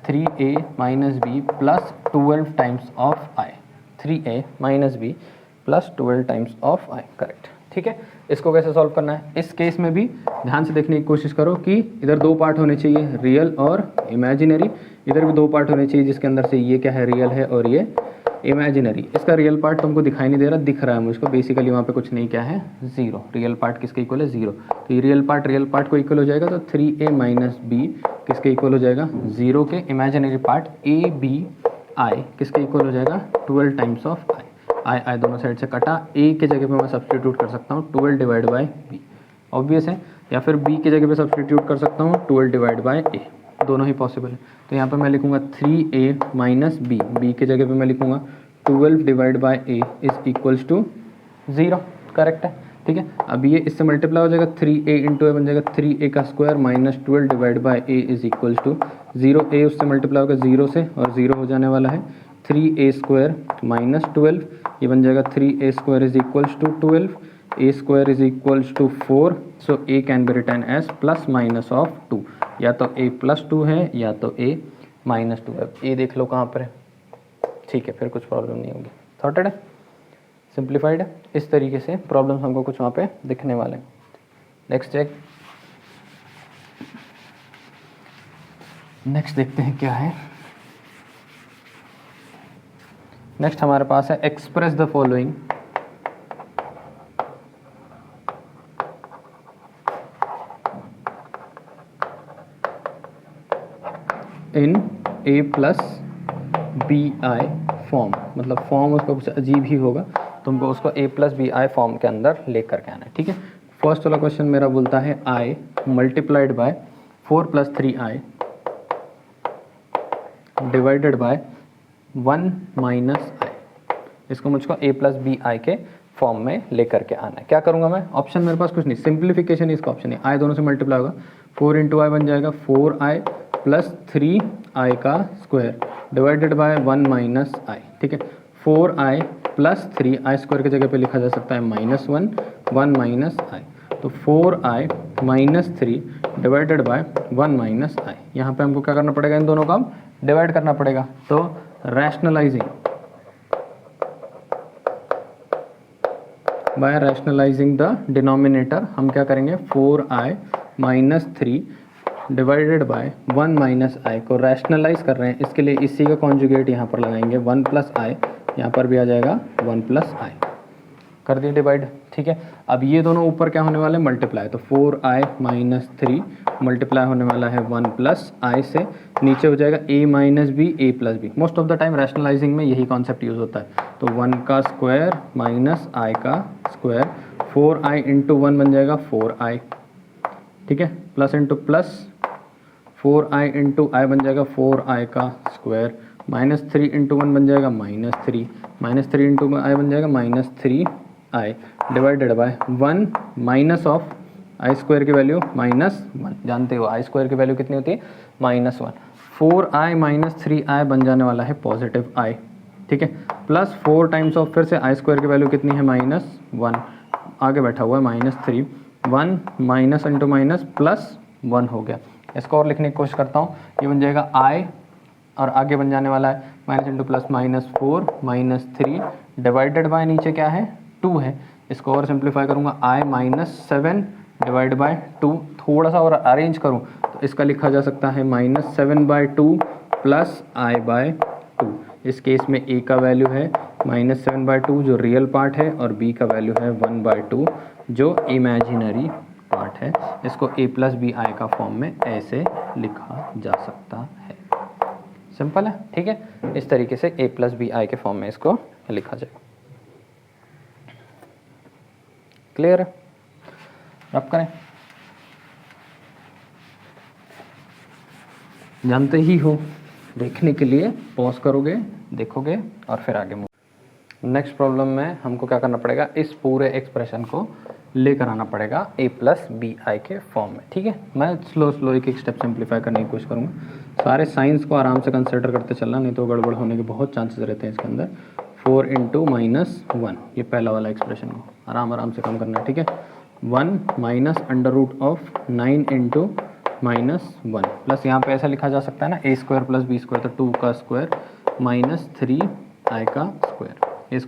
3a minus b plus 12 times of i, 3a minus b plus 12 times of i, correct. ठीक है, इसको कैसे सॉल्व करना है, इस केस में भी ध्यान से देखने की कोशिश करो कि इधर दो पार्ट होने चाहिए, रियल और इमेजिनरी। इधर भी दो पार्ट होने चाहिए जिसके अंदर से ये क्या है, रियल है और ये इमेजिनरी। इसका रियल पार्ट तुमको दिखाई नहीं दे रहा, दिख रहा है मुझको, बेसिकली वहाँ पे कुछ नहीं, क्या है 0। रियल पार्ट किसके इक्वल है 0, तो ये रियल पार्ट को इक्वल हो जाएगा, तो 3a माइनस बी किसके इक्वल हो जाएगा 0 के। इमेजिनरी पार्ट abi किसके इक्वल हो जाएगा 12 टाइम्स ऑफ i दोनों साइड से कटा, a के जगह पे मैं सब्स्टिट्यूट कर सकता हूँ 12 डिवाइड बाई b, ऑब्वियस है, या फिर b के जगह पे सब्स्टिट्यूट कर सकता हूँ 12 डिवाइड बाई a, दोनों ही पॉसिबल है। तो यहाँ पे मैं लिखूँगा 3a माइनस b के जगह पे मैं लिखूँगा 12 divide by a is equals to 0, correct है। ठीक है, अब ये इससे मल्टीप्लाई हो जाएगा, 3a इंटू a बन जाएगा 3a का square minus 12 divide by a is equals to 0। a उससे मल्टीप्लाई होगा 0 से और 0 हो जाने वाला है, 3a स्क्वायर माइनस 12, ये बन जाएगा 3a square is equals to 12, a square is equals to 4, so a can be written as plus minus of 2, या तो a प्लस 2 है या तो a माइनस 2 है। a देख लो कहाँ पर है, ठीक है, फिर कुछ प्रॉब्लम नहीं होगी, सॉर्टेड है, सिंप्लीफाइड है। इस तरीके से प्रॉब्लम्स हमको कुछ वहाँ पे दिखने वाले हैं। नेक्स्ट चेक, नेक्स्ट देखते हैं क्या है। नेक्स्ट हमारे पास है express the following in a plus b i form, मतलब फॉर्म उसका कुछ अजीब ही होगा, तुमको उसको a plus b i form के अंदर लेकर के आना है। ठीक है, फर्स्ट वाला क्वेश्चन मेरा बोलता है i multiplied by 4 plus 3i divided by 1 minus i, इसको मुझको a प्लस बी आई के फॉर्म में लेकर के आना है। क्या करूँगा मैं, ऑप्शन मेरे पास कुछ नहीं, सिंप्लीफिकेशन इसका ऑप्शन है, i दोनों से मल्टीप्लाई होगा, 4 इंटू आई बन जाएगा 4i प्लस 3i का square divided by 1 minus i। ठीक है, 4i प्लस 3i स्क्वायर की जगह पे लिखा जा सकता है -1, 1 माइनस i, तो 4i minus 3 divided by 1 minus i। यहाँ पे हमको क्या करना पड़ेगा, इन दोनों का डिवाइड करना पड़ेगा, तो rationalising by rationalising the denominator हम क्या करेंगे, 4i minus 3 divided by 1 minus i को रैशनलाइज कर रहे हैं, इसके लिए इसी का कॉन्जुगेट यहाँ पर लगाएंगे 1 प्लस i, यहाँ पर भी आ जाएगा 1 प्लस i, कर दिए डिवाइड। ठीक है, अब ये दोनों ऊपर क्या होने वाले, मल्टीप्लाई, तो 4i माइनस 3 मल्टीप्लाई होने वाला है 1 प्लस i से, नीचे हो जाएगा a minus b, a plus b. Most of the time rationalising में यही कॉन्सेप्ट यूज़ होता है, तो 1 का स्क्वायर माइनस i का स्क्वायर, 4i इंटू 1 बन जाएगा 4i, ठीक है, plus into plus 4i into i बन जाएगा 4i का स्क्वायर, माइनस 3 इंटू 1 बन जाएगा -3, -3 इंटू आई बन जाएगा -3i divided by 1 minus of i square की वैल्यू -1, जानते हो आई स्क्वायर की वैल्यू कितनी होती है -1, 4i माइनस 3i बन जाने वाला है पॉजिटिव i। ठीक है, प्लस 4 टाइम्स ऑफ फिर से आई स्क्वायर की वैल्यू कितनी है -1, आगे बैठा हुआ है -3, 1 माइनस इंटू माइनस प्लस 1 हो गया। इसको और लिखने की कोशिश करता हूँ, ये बन जाएगा i और आगे बन जाने वाला है minus into plus -4 -3 divided bye नीचे क्या है 2 है, इसको और सिंप्लीफाई करूँगा I -7 डिवाइड बाय 2, थोड़ा सा और अरेंज करूँ तो इसका लिखा जा सकता है -7/2 प्लस I/2। इस केस में A का वैल्यू है -7/2 जो रियल पार्ट है और B का वैल्यू है 1/2 जो इमेजिनरी पार्ट है। इसको A + BI का फॉर्म में ऐसे लिखा जा सकता है। सिंपल है, ठीक है। इस तरीके से A + BI के फॉर्म में इसको लिखा जाए। क्लियर है? रब करें, जानते ही हो, देखने के लिए पॉज करोगे, देखोगे और फिर आगे मूव। नेक्स्ट प्रॉब्लम में हमको क्या करना पड़ेगा, इस पूरे एक्सप्रेशन को लेकर आना पड़ेगा A + BI के फॉर्म में, ठीक है। मैं स्लो एक स्टेप सिंप्लीफाई करने की कोशिश करूँगा। सारे साइंस को आराम से कंसिडर करते चलना, नहीं तो गड़बड़ होने के बहुत चांसेस रहते हैं इसके अंदर। 4 × -1, ये पहला वाला एक्सप्रेशन को आराम से कम करना है, ठीक है। 1 - √9 × -1 प्लस यहाँ पे ऐसा लिखा जा सकता है ना, A² + B² तो 2 का स्क्वायर -3I का स्क्वायर, A²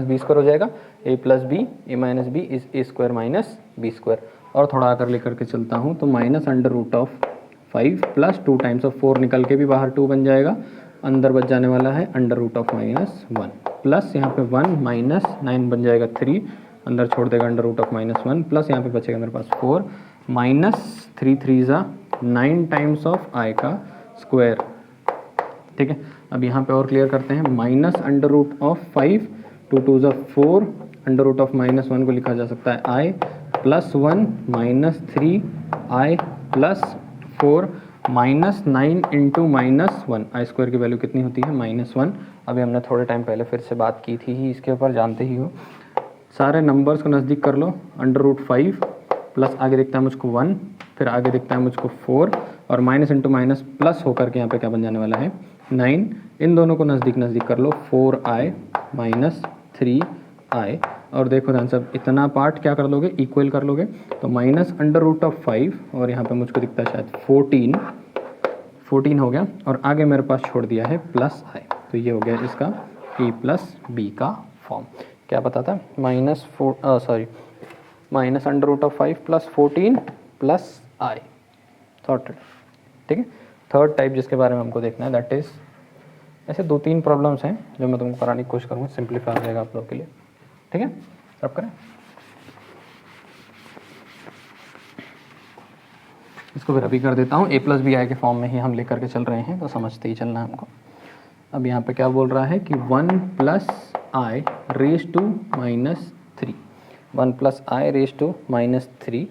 - B² हो जाएगा। A + B, A - B is A² - B²। और थोड़ा आकर लेकर के चलता हूँ तो -√5 प्लस 2 टाइम्स ऑफ 4 निकल के भी बाहर 2 बन जाएगा, अंदर बच जाने वाला है √−1 प्लस यहाँ पे 1 -9 बन जाएगा 3, अंदर छोड़ देगा √−1 प्लस यहाँ पे बचेगा मेरे पास 4 -3 3 9 टाइम्स ऑफ I का स्क्वायर, ठीक है। अब यहाँ पे और क्लियर करते हैं, -√5 2 2 4 √−1 को लिखा जा सकता है I +1 -3I +4 -9 × -1 I² की वैल्यू कितनी होती है -1। अभी हमने थोड़े टाइम पहले फिर से बात की थी ही इसके ऊपर, जानते ही हो। सारे नंबर्स को नज़दीक कर लो, √5 प्लस आगे दिखता है मुझको 1, फिर आगे दिखता है मुझको 4 और माइनस इंटू माइनस प्लस होकर के यहाँ पे क्या बन जाने वाला है 9। इन दोनों को नज़दीक कर लो, 4I - 3I और देखो ध्यान से इतना पार्ट क्या कर लोगे, इक्वल कर लोगे तो -√5 और यहाँ पे मुझको दिखता है शायद 14 हो गया और आगे मेरे पास छोड़ दिया है +I, तो ये हो गया इसका A + B का फॉर्म। क्या पता था, -√5 + 14 + I सॉर्टेड, ठीक है। थर्ड टाइप जिसके बारे में हमको देखना है दैट इज़, ऐसे 2-3 प्रॉब्लम्स हैं जो मैं तुमको कराने की कोशिश करूँगा, सिंप्लीफाई हो जाएगा आप लोग के लिए, ठीक है। सब करें, इसको फिर अभी कर देता हूँ। A + BI के फॉर्म में ही हम लेकर के चल रहे हैं तो समझते ही चलना है हमको। अब यहाँ पे क्या बोल रहा है कि 1 + I raised to -3, 1 + I raised to -3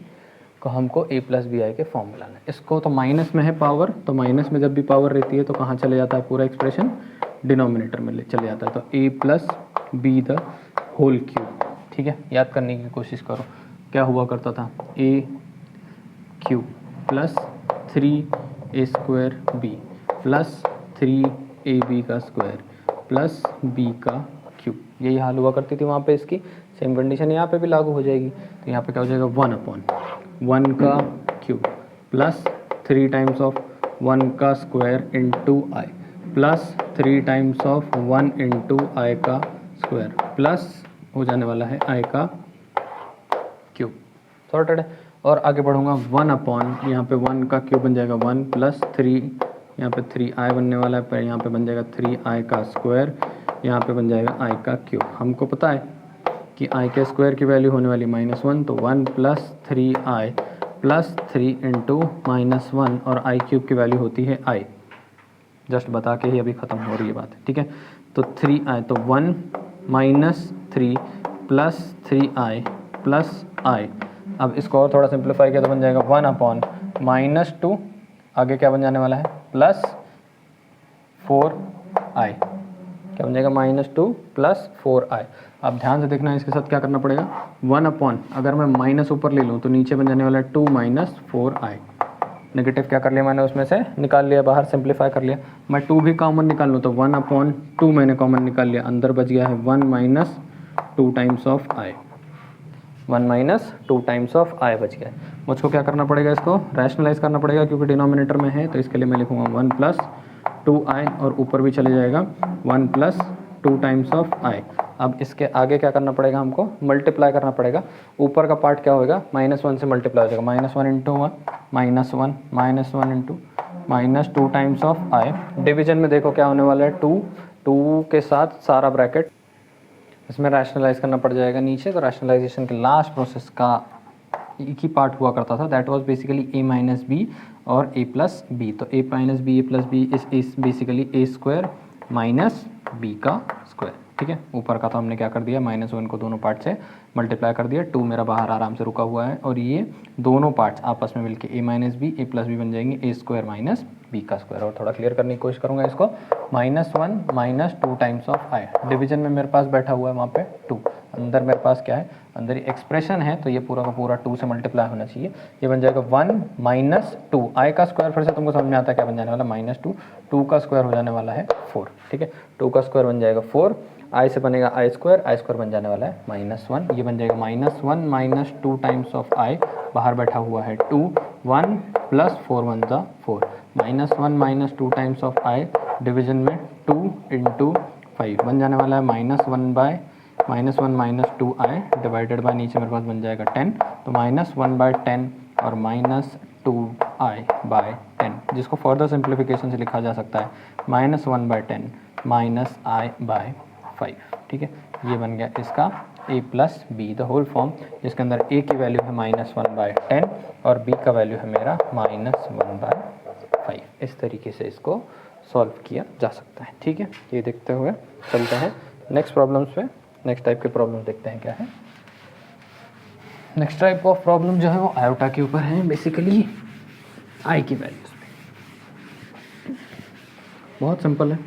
को हमको A + BI के फॉर्म में लाना है। इसको तो माइनस में है पावर, तो माइनस में जब भी पावर रहती है तो कहाँ चले जाता है पूरा एक्सप्रेशन, डिनोमिनेटर में चले जाता है। तो A + B the whole cube, ठीक है। याद करने की कोशिश करो क्या हुआ करता था, A³ + 3A² B + 3AB का स्क्वायर प्लस B का क्यूब, यही हाल हुआ करती थी वहाँ पे। इसकी सेम कंडीशन यहाँ पे भी लागू हो जाएगी। तो यहाँ पे क्या हो जाएगा 1/1 का क्यूब प्लस 3 टाइम्स ऑफ 1 का square into I plus 3 times of 1 into I का स्क्वायर प्लस हो जाने वाला है I का क्यूब, सॉर्टेड है। और आगे बढ़ूँगा 1/, यहाँ पे 1 का क्यूब बन जाएगा 1 प्लस 3, यहाँ पे 3I बनने वाला है, पर यहाँ पे बन जाएगा 3I का स्क्वायर, यहाँ पे बन जाएगा I का क्यूब। हमको पता है कि I के स्क्वायर की वैल्यू होने वाली -1, तो 1 + 3I + 3 इंटू -1 और I क्यूब की वैल्यू होती है I, जस्ट बता के ही अभी ख़त्म हो रही है बात, ठीक है। तो 3I, तो 1 - 3 + 3I + I। अब इसको और थोड़ा सिंप्लीफाई किया तो बन जाएगा 1/, -2 आगे क्या बन जाने वाला है प्लस 4I, क्या बन जाएगा -2 + 4I। अब ध्यान से देखना, इसके साथ क्या करना पड़ेगा, 1/, अगर मैं माइनस ऊपर ले लूँ तो नीचे बन जाने वाला है 2 - 4I। नेगेटिव क्या कर लिया मैंने, उसमें से निकाल लिया बाहर, सिंप्लीफाई कर लिया। मैं 2 भी कॉमन निकाल लूँ तो 1/2 मैंने कॉमन निकाल लिया, अंदर बच गया है 1 - 2 times of I, 1 - 2 times of I बच गया। मुझको क्या करना पड़ेगा, इसको रैशनलाइज करना पड़ेगा क्योंकि डिनोमिनेटर में है, तो इसके लिए मैं लिखूँगा 1 + 2i और ऊपर भी चले जाएगा 1 प्लस 2 टाइम्स ऑफ i। अब इसके आगे क्या करना पड़ेगा, हमको मल्टीप्लाई करना पड़ेगा। ऊपर का पार्ट क्या होगा, -1 से मल्टीप्लाई हो जाएगा, -1 into 1 -1 into -2 times of i। Division में देखो क्या होने वाला है, 2 के साथ सारा ब्रैकेट, इसमें रैशनलाइज करना पड़ जाएगा नीचे। तो रैशनलाइजेशन के लास्ट प्रोसेस का एक ही पार्ट हुआ करता था, that was basically a minus b और a प्लस बी। तो a minus b a plus b is basically a square minus b का स्क्वायर, ठीक है। ऊपर का तो हमने क्या कर दिया, -1 को दोनों पार्ट से मल्टीप्लाई कर दिया, 2 मेरा बाहर आराम से रुका हुआ है, और ये दोनों पार्ट्स आपस में मिलके a minus b a plus b बन जाएंगे a स्क्वायर माइनस b का स्क्वायर। और थोड़ा क्लियर करने की कोशिश करूँगा इसको, -1 -2 टाइम्स ऑफ i। डिवीजन में मेरे पास बैठा हुआ है वहाँ पे 2, अंदर मेरे पास क्या है, अंदर एक्सप्रेशन है, तो ये पूरा का पूरा 2 से मल्टीप्लाई होना चाहिए। ये बन जाएगा 1 - 2 i का स्क्वायर, फिर से तुमको समझ में आता है क्या बन जाने वाला, -2 का स्क्वायर हो जाने वाला है 4, ठीक है। 2 का स्क्वायर बन जाएगा 4, i से बनेगा i स्क्वायर बन जाने वाला है -1। ये बन जाएगा -1 - 2 टाइम्स ऑफ i, बाहर बैठा हुआ है 2, 1 प्लस 4 1 ज़ा 4, -1 - 2 टाइम्स ऑफ i, डिवीजन में 2 इंटू 5 बन जाने वाला है -1 - 2i डिवाइडेड बाय, नीचे मेरे पास बन जाएगा 10, तो -1/10 और -2i बाय 10, जिसको फर्दर सिंप्लीफिकेशन से लिखा जा सकता है -1/10 -i बाय 5, ठीक है। ये बन गया इसका a plus b the whole form, जिसके अंदर a की वैल्यू है -1/10 और b का वैल्यू है मेरा -1/5। इस तरीके से इसको सॉल्व किया जा सकता है, ठीक है। ये देखते हुए चलते हैं नेक्स्ट प्रॉब्लम्स पे। नेक्स्ट टाइप के प्रॉब्लम देखते हैं क्या है। नेक्स्ट टाइप ऑफ प्रॉब्लम जो है वो आयोटा के ऊपर है, बेसिकली आई की वैल्यूज पे। बहुत सिंपल है,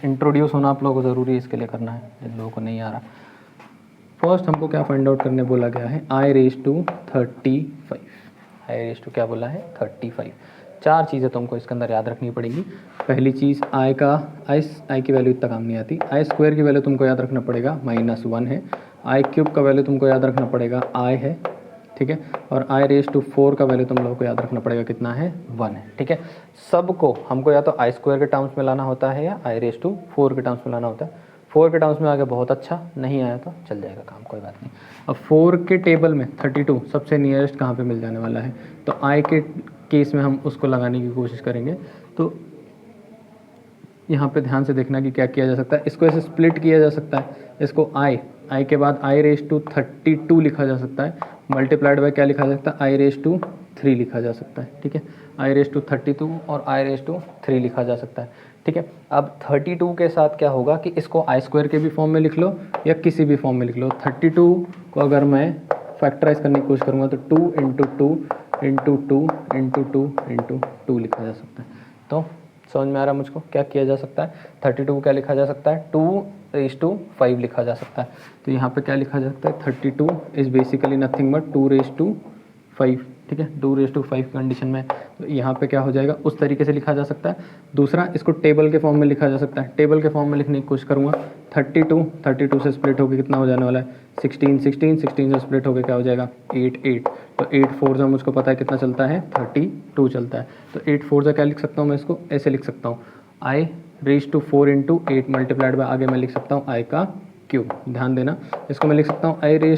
इंट्रोड्यूस होना आप लोगों को ज़रूरी है, इसके लिए करना है जिन लोगों को नहीं आ रहा। फर्स्ट हमको क्या फाइंड आउट करने बोला गया है, i⁵35। i⁵ क्या बोला है, 35। चार चीज़ें तुमको इसके अंदर याद रखनी पड़ेंगी। पहली चीज़ i की वैल्यू इतना काम नहीं आती। i स्क्वायर की वैल्यू तुमको याद रखना पड़ेगा -1 है। i³ का वैल्यू तुमको याद रखना पड़ेगा i है, ठीक है। और i⁴ का वैल्यू तुम लोगों को याद रखना पड़ेगा कितना है, 1 है, ठीक है। सबको हमको या तो i स्क्वायर के टर्म्स में लाना होता है या i⁴ के टर्म्स में लाना होता है। 4 के टर्म्स में आ गया बहुत अच्छा, नहीं आया तो चल जाएगा काम, कोई बात नहीं। अब 4 के टेबल में 32 सबसे नियरेस्ट कहाँ पे मिल जाने वाला है, तो i के केस में हम उसको लगाने की कोशिश करेंगे। तो यहाँ पे ध्यान से देखना कि क्या किया जा सकता है, इसको ऐसे स्प्लिट किया जा सकता है। इसको i के बाद i⁵32 लिखा जा सकता है, मल्टीप्लाइड बाय क्या लिखा जा सकता है, i⁵3 लिखा जा सकता है, ठीक है। i⁵32 और i⁵3 लिखा जा सकता है, ठीक है। अब 32 के साथ क्या होगा कि इसको i स्क्वायर के भी फॉर्म में लिख लो या किसी भी फॉर्म में लिख लो। 32 को अगर मैं फैक्टराइज करने की कोशिश करूँगा तो 2 × 2 × 2 × 2 × 2 लिखा जा सकता है। तो समझ में आ रहा है मुझको क्या किया जा सकता है। 32 को क्या लिखा जा सकता है, 2⁵5 लिखा जा सकता है। तो यहाँ पे क्या लिखा जा सकता है, 32 इज़ बेसिकली नथिंग बट 2⁵5, ठीक है। 2⁵5 कंडीशन में तो यहाँ पे क्या हो जाएगा, उस तरीके से लिखा जा सकता है। दूसरा, इसको टेबल के फॉर्म में लिखा जा सकता है। टेबल के फॉर्म में लिखने की कोशिश करूँगा, 32 से स्प्लिट होकर कितना हो जाने वाला है, 16 से स्प्लिट होकर क्या हो जाएगा, 8 तो 8 4 मुझको पता है कितना चलता है, 32 चलता है। तो 8 4 क्या लिख सकता हूँ मैं, इसको ऐसे लिख सकता हूँ, i⁴ × 8 मल्टीप्लाइड बाय, आगे मैं लिख सकता हूँ i⁵। ध्यान देना, इसको मैं लिख सकता हूँ i⁴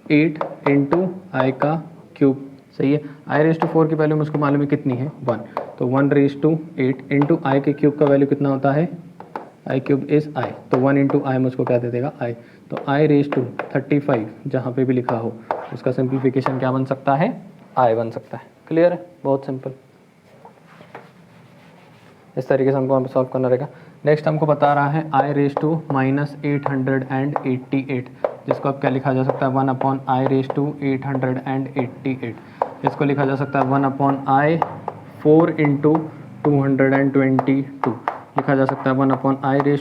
8 × i⁵, सही है। i⁴ की वैल्यू मुझको मालूम है कितनी है, 1, तो 1�8× i⁵ का वैल्यू कितना होता है, i³ इज़ i, तो 1 × i मुझको क्या दे देगा, i। तो i⁵35 जहाँ पे भी लिखा हो उसका सिंप्लीफिकेशन क्या बन सकता है, i बन सकता है। क्लियर है, बहुत सिंपल। इस तरीके से हमको सॉल्व करना रहेगा। नेक्स्ट हमको बता रहा है i⁻888, जिसको अब क्या लिखा जा सकता है, 1/i⁻888। इसको लिखा जा सकता है 1/i⁴ × 222, लिखा जा सकता है 1/i⁴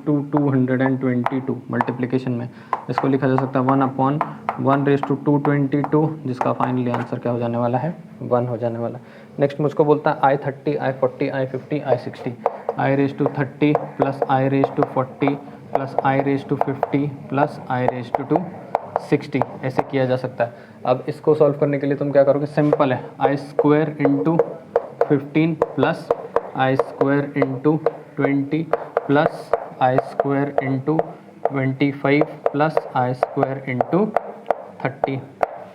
222 मल्टीप्लिकेशन में। इसको लिखा जा सकता है 1/1/222, जिसका फाइनली आंसर क्या हो जाने वाला है, 1 हो जाने वाला। नेक्स्ट मुझको बोलता है i30, i40, i50, i60। i⁻30 plus i⁻40 plus i⁻50 plus i⁻60 ऐसे किया जा सकता है। अब इसको सॉल्व करने के लिए तुम क्या करोगे, सिंपल है, i² × 15 plus i square into 20 plus i square into 25 plus i square into 30।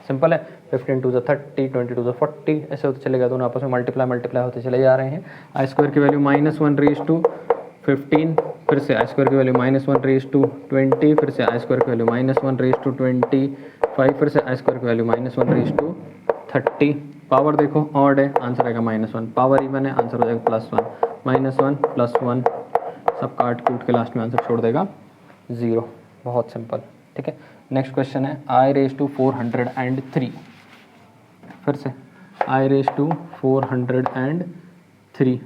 Simple है, 15 टू द 30, 20 टू द 40, ऐसे होते चलेगा, दोनों आपस में मल्टीप्लाई होते चले जा रहे हैं। आई स्क्वायर की वैल्यू -1 रेज टू 15, फिर से आई स्क्वायर की वैल्यू -1 रेज टू 20, फिर से आई स्क्वायर की वैल्यू -1 रेज टू 25, फिर से आई स्क्वायर की वैल्यू -1 रेज टू 30। पावर देखो ऑड है, आंसर आएगा -1, पावर इवन है, आंसर हो जाएगा +1, -1 +1, सब काट कूट के लास्ट में आंसर छोड़ देगा 0। बहुत सिंपल, ठीक है। नेक्स्ट क्वेश्चन है आई रेज टू 403, फिर से आई रेज टू 403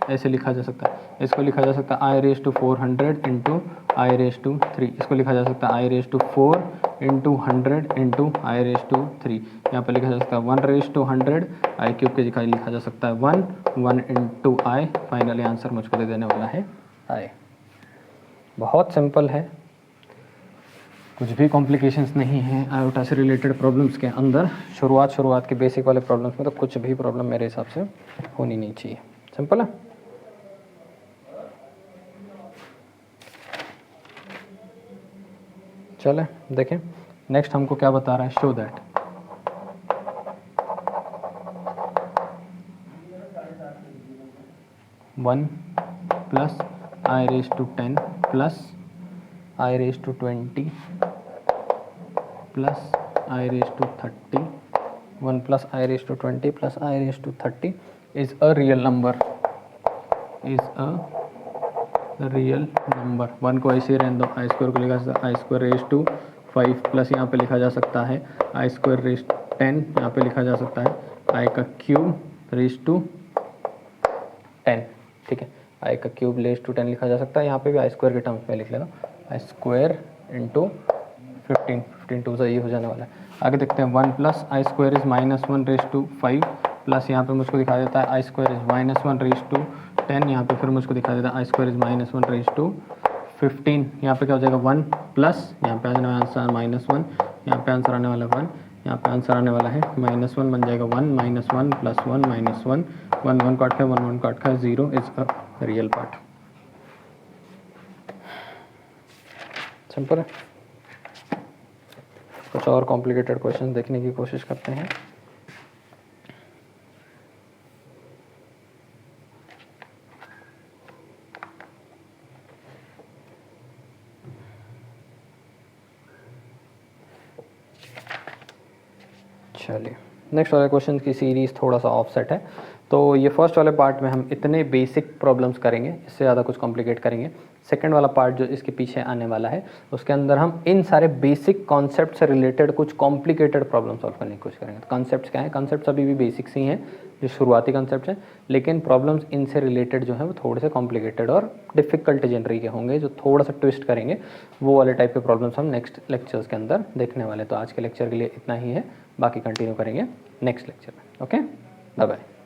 ऐसे लिखा जा सकता है। इसको लिखा जा सकता है i raise to 400 into i raise to 3, इसको लिखा जा सकता है i raise to 4 into 100 into i raise to 3। यहाँ पर लिखा जा सकता है 1 रेज टू 100 आई क्यूब के जगह लिखा जा सकता है 1 इंटू आई। फाइनली आंसर मुझको दे देने वाला है आई। बहुत सिंपल है, कुछ भी कॉम्प्लिकेशंस नहीं है आयोटा से रिलेटेड प्रॉब्लम्स के अंदर। शुरुआत के बेसिक वाले प्रॉब्लम्स में तो कुछ भी प्रॉब्लम मेरे हिसाब से होनी नहीं चाहिए। सिंपल है। चले देखें नेक्स्ट हमको क्या बता रहा है। Show that one plus i raise to 10 plus i raise to 20 plus i raise to 30, 1 plus i raise to 20 plus i raise to 30 is a real number, is a real number. 1 को ऐसे रहने दो, आई square को लिखा जा सकता है i square raise to 5 plus यहाँ पे लिखा जा सकता है आई स्क्वायर रेज 10, यहाँ पे लिखा जा सकता है आई का क्यूब रेज टू 10, ठीक है। आई का क्यूब रेज टू 10 लिखा जा सकता है, यहाँ पे भी आई स्क्वायर के टर्म्स में लिख लेना आई स्क्वायर इंटू 15 टू ये हो जाने वाला है। आगे देखते हैं 1 plus i square is -1 raise to 5 plus यहाँ पे मुझको दिखा देता है i square is -1 raise to 10, यहाँ पे फिर मुझको दिखा देता है i square is -1 raise to 15। यहाँ पे क्या हो जाएगा 1 प्लस यहाँ पे आने वाला आंसर -1, यहाँ पे आंसर आने वाला 1, यहाँ पे आंसर आने वाला है -1 बन जाएगा 1 -1 प्लस 1 -1 1 1 काट का 1 1 काट का 0 is a real part. Simple है। कुछ और कॉम्प्लिकेटेड क्वेश्चन देखने की कोशिश करते हैं। चलिए नेक्स्ट वाले क्वेश्चन की सीरीज़ थोड़ा सा ऑफसेट है, तो ये फर्स्ट वाले पार्ट में हम इतने बेसिक प्रॉब्लम्स करेंगे, इससे ज़्यादा कुछ कॉम्प्लिकेट करेंगे। सेकंड वाला पार्ट जो इसके पीछे आने वाला है उसके अंदर हम इन सारे बेसिक कॉन्सेप्ट से रिलेटेड कुछ कॉम्प्लिकेटेड प्रॉब्लम सॉल्व करने की कोशिश करेंगे। तो कॉन्सेप्ट्स क्या है, कॉन्सेप्ट्स अभी भी बेसिक्स ही हैं, जो शुरुआती कॉन्सेप्ट्स हैं, लेकिन प्रॉब्लम्स इनसे रिलेटेड जो है वो थोड़े से कॉम्प्लिकेटेड और डिफ़िकल्ट जेनरी के होंगे, जो थोड़ा सा ट्विस्ट करेंगे। वो वाले टाइप के प्रॉब्लम्स हम नेक्स्ट लेक्चर्स के अंदर देखने वाले हैं। तो आज के लेक्चर के लिए इतना ही है, बाकी कंटिन्यू करेंगे नेक्स्ट लेक्चर में। Okay, bye bye.